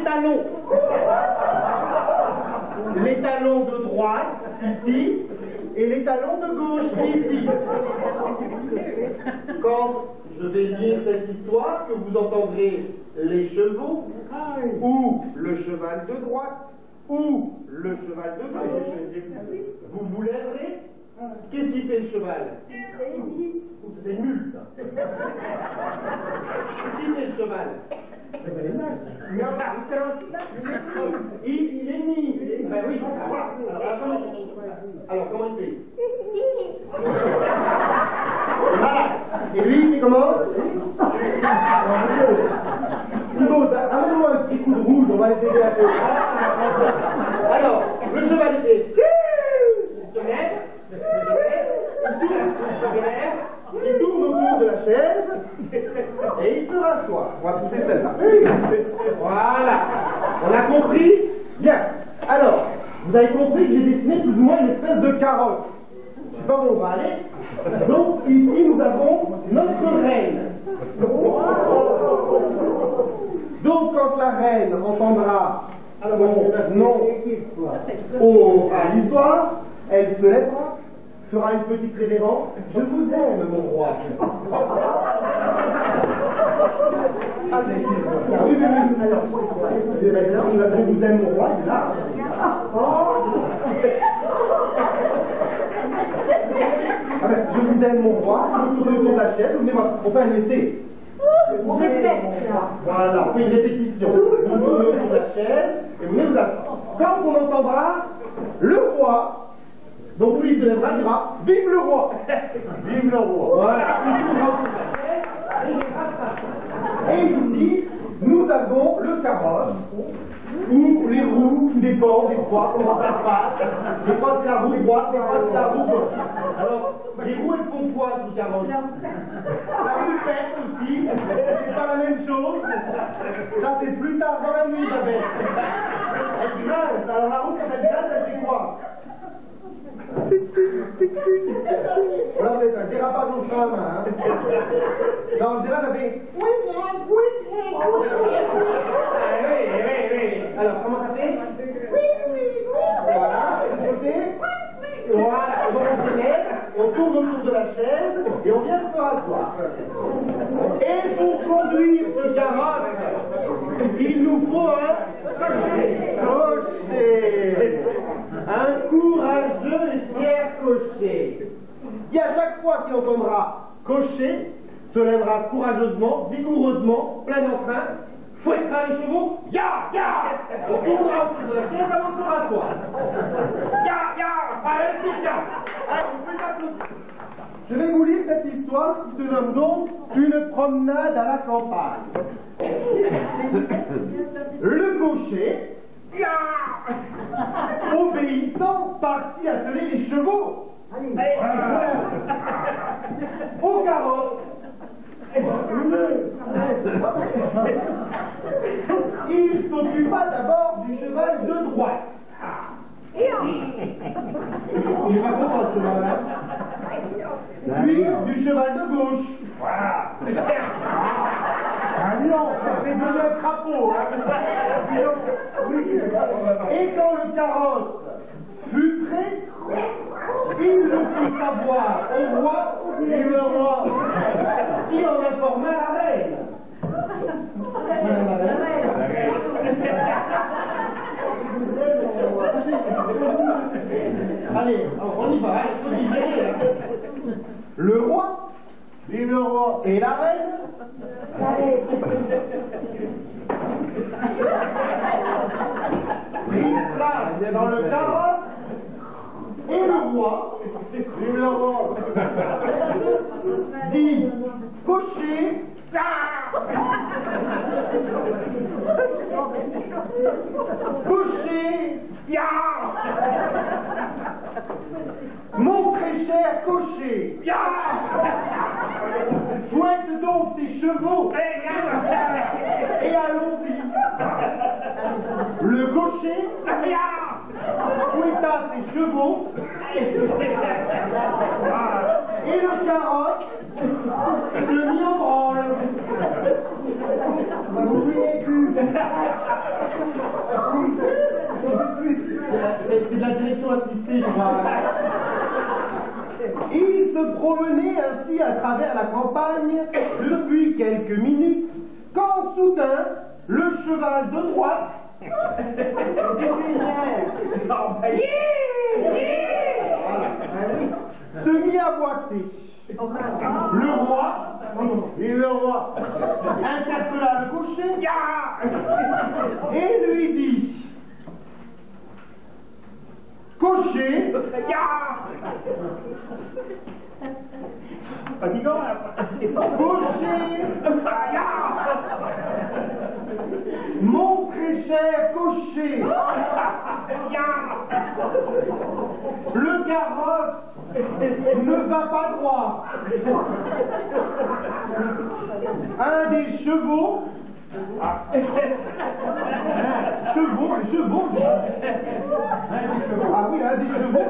étalons. L'étalon de droite, ici, et l'étalon de gauche, ici. Quand je vais lire cette histoire, que vous entendrez les chevaux, ou le cheval de droite, ou le cheval de gauche, vous vous lèverez. Qu'est-ce qu'il fait le cheval? C'est nul, ça. Qu'est-ce qu'il fait le cheval? Il est mis. Ben oui. Alors, comment il fait? Voilà. Et lui, c'est comment? Amène-moi un petit coup de rouge, on va essayer un peu. Alors, le cheval fait. Il se lève. Il tourne autour de la chaise et il se rassoit. On va pousser celle-là. Voilà. On a compris? Bien. Alors, vous avez compris que j'ai dessiné plus ou moins une espèce de carotte. Je sais pas où on va aller. Donc, ici, nous avons notre reine. Donc, quand la reine entendra mon nom à l'histoire, elle se lèvera, fera une petite révérence. Je vous aime, mon roi. Oui, alors, je vous aime, mon roi, là. Je vous aime, mon roi, je vous tourne autour de la chaise, on fait un essai. On répète. Voilà, on fait une répétition. Vous tournez autour de la chaise, et vous venez vous asseoir. Quand on entendra le roi, donc lui, il se lèvera, dira vive le roi. Vive le roi. Voilà. Et il vous dit, nous avons le carrosse, ou les roues, tout dépend des fois, comment ça se passe. Des fois c'est la roue droite, des fois c'est la roue gauche. Alors, les roues elles font quoi sous carrosse? La roue faite aussi, c'est pas la même chose. Ça c'est plus tard dans la nuit, Isabelle. Elle grince, alors la roue quand elle grince, elle fait quoi? Alors c'est un dérapage au chemin, hein. Dans le dérapage, ça fait. Oui. Alors, comment ça fait? Voilà, de côté. Voilà, donc on se lève, on tourne autour de la chaise et on vient se rasseoir. Et pour conduire ce carrosse, il nous faut un cocher. Un courageux et fier cocher. Qui à chaque fois qu'il entendra cocher, se lèvera courageusement, vigoureusement, plein d'entrain, fouettera les chevaux, ya, on tournera autour de la chaise avant de se rasseoir. Allez, on fait ça tout. Je vais vous lire cette histoire qui se nomme donc Une promenade à la campagne. Le cocher, obéissant, partit atteler les chevaux. Au carrosse. Il s'occupa d'abord du cheval de droite. Il est pas content ce cheval-là. Puis du cheval de gauche. Voilà. Ah non, ça fait de un crapaud. Et quand le carrosse fut prêt, il le fit savoir au roi, et le roi qui en informa la reine. Allez, on y va, le roi, vive le roi, et la reine. Prit place dans le carrosse, et le roi, vive le roi, dit cocher. Cocher, mon très cher cocher, fouette donc tes chevaux et allons-y. Le cocher fouetta ses chevaux et le carrosse se mit en branle. Vous voyez plus. cheval. Il se promenait ainsi à travers la campagne depuis quelques minutes, quand soudain, le cheval de droite se mit à boiter. Le roi interpella le cocher et lui dit: Cocher, mon très cher cocher, le carrosse ne va pas droit. Un des chevaux, chevaux. Ah oui, un des chevaux,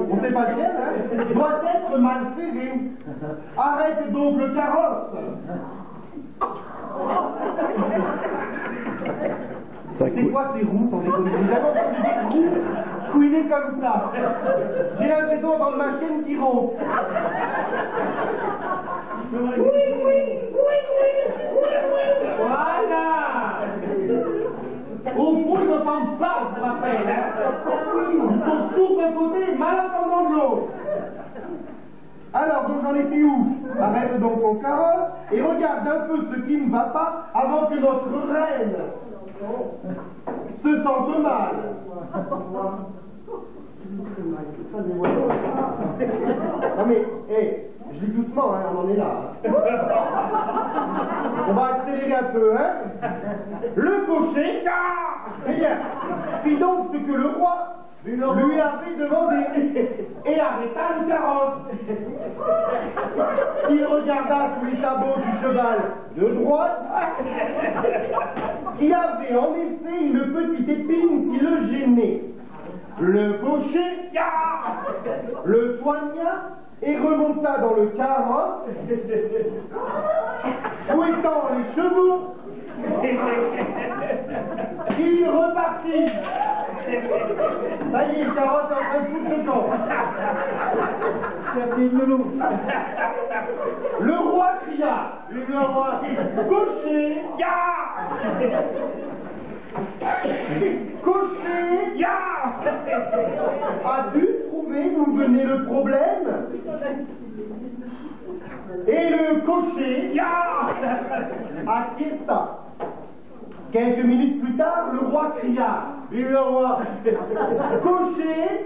on sait pas lequel, hein, doit être mal serré. Arrête donc le carrosse. C'est quoi ces roues? J'ai jamais entendu des roues couiner comme ça. J'ai l'impression d'entendre ma chienne qui ronfle. Oui. Voilà. Au fond, ils n'entendent pas, je vous rappelle. Hein. Ils sont sourds d'un côté et malentendants de l'autre. Alors, donc j'en étais où? Arrête donc ton carrosse et regarde un peu ce qui ne va pas avant que notre reine se sente mal. Non mais, je dis doucement, hein, on en est là. Hein. On va accélérer un peu, hein. Le cocher, fit donc ce que le roi lui avait demandé et arrêta le carrosse. Il regarda sous les sabots du cheval de droite, qui avait en effet une petite épine qui le gênait. Le cocher le soigna et remonta dans le carrosse, fouettant les chevaux. Il repartit. Ça y est, le carrosse est en train de foutre le camp. Le roi cria. Cocher, Cocher, as-tu trouvé d'où venait le problème? Et le cocher acquiesça. Quelques minutes plus tard, le roi cria. Vive le roi. Cocher,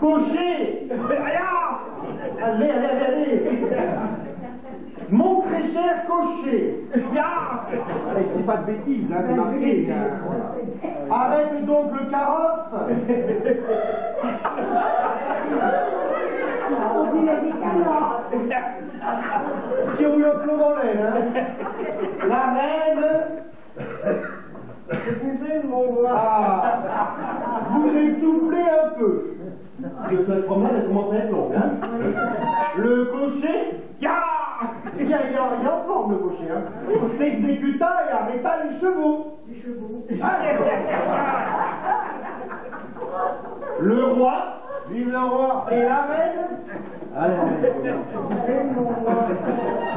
Cocher, allez. Mon très cher cocher, c'est pas de bêtises, hein, c'est marqué. Arrête donc le carrosse. Qui ont eu le plomb dans l'aile, hein. La reine. Vous essoufflez un peu. Cette promenade, elle commence à être longue, hein. Le cocher, il est en forme, le cocher, hein. S'exécuta et arrêta les chevaux. Le roi, vive le roi, et la reine,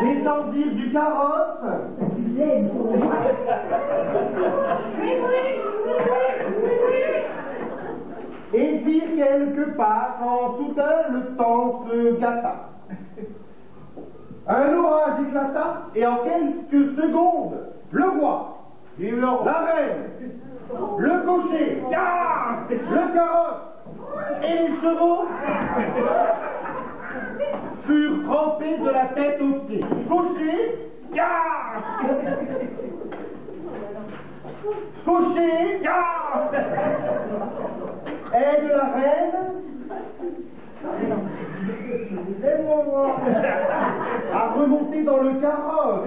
descendirent du carrosse. Et firent quelques pas quand soudain le temps se gâta. Un orage éclata et en quelques secondes, le roi, la reine, le cocher, le carrosse et les chevaux furent trempés de la tête aux pieds. Cocher, cocher, aide la reine à remonter dans le carrosse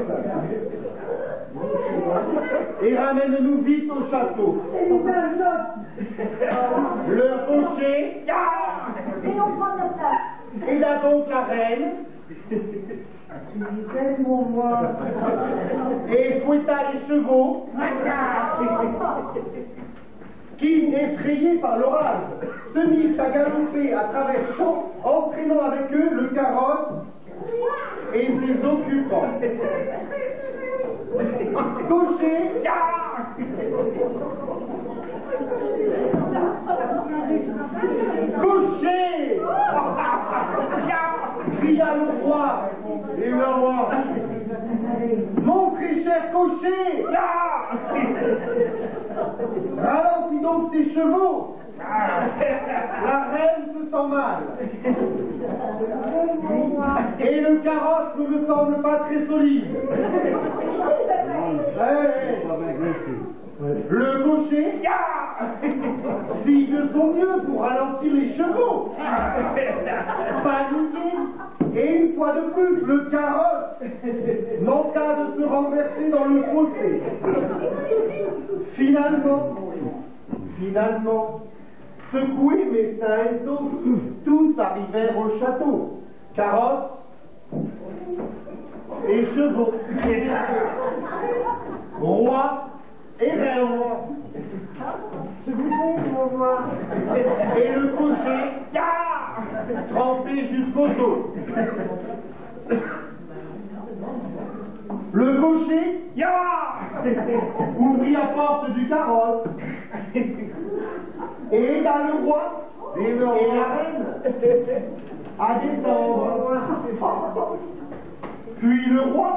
et ramène-nous vite au château. Le cocher et donc la reine Et fouetta les chevaux qui, effrayés par l'orage, se mirent à galoper à travers champs, entraînant avec eux le carrosse et ses occupants. Cocher, cocher, cria le roi. Et le roi, mon très cher cocher, ralentis donc tes chevaux. La reine se sent mal. Et le carrosse ne me semble pas très solide. Le cocher fit de son mieux pour ralentir les chevaux. Paniqué, et une fois de plus, le carrosse manqua de se renverser dans le fossé. Finalement, secoués mais sains et saufs, tous arrivèrent au château. Carrosse et chevaux, roi et reine, et le cocher trempé jusqu'au dos. Le cocher ouvrit la porte du carrosse et aida le roi et la reine à descendre. Puis le roi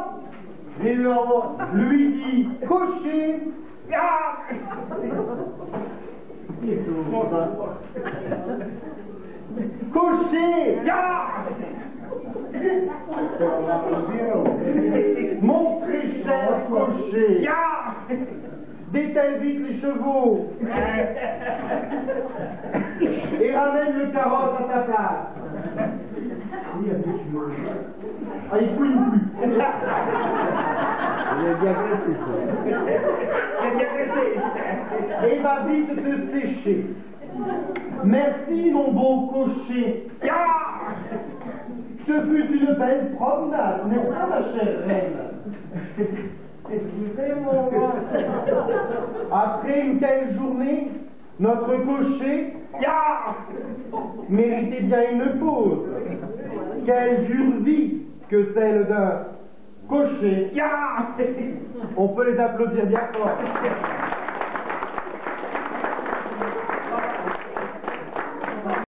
lui dit: cocher, cocher, mon très cher cocher, détaille vite les chevaux et ramène le carrosse à sa place. Ah, il fouille plus. Et va vite te sécher. Merci, mon beau cocher. Ce fut une belle promenade, n'est-ce pas, ma chère reine? Excusez-moi. Après une telle journée, notre cocher méritait bien une pause. Quelle dure vie que celle d'un cocher. On peut les applaudir bien fort.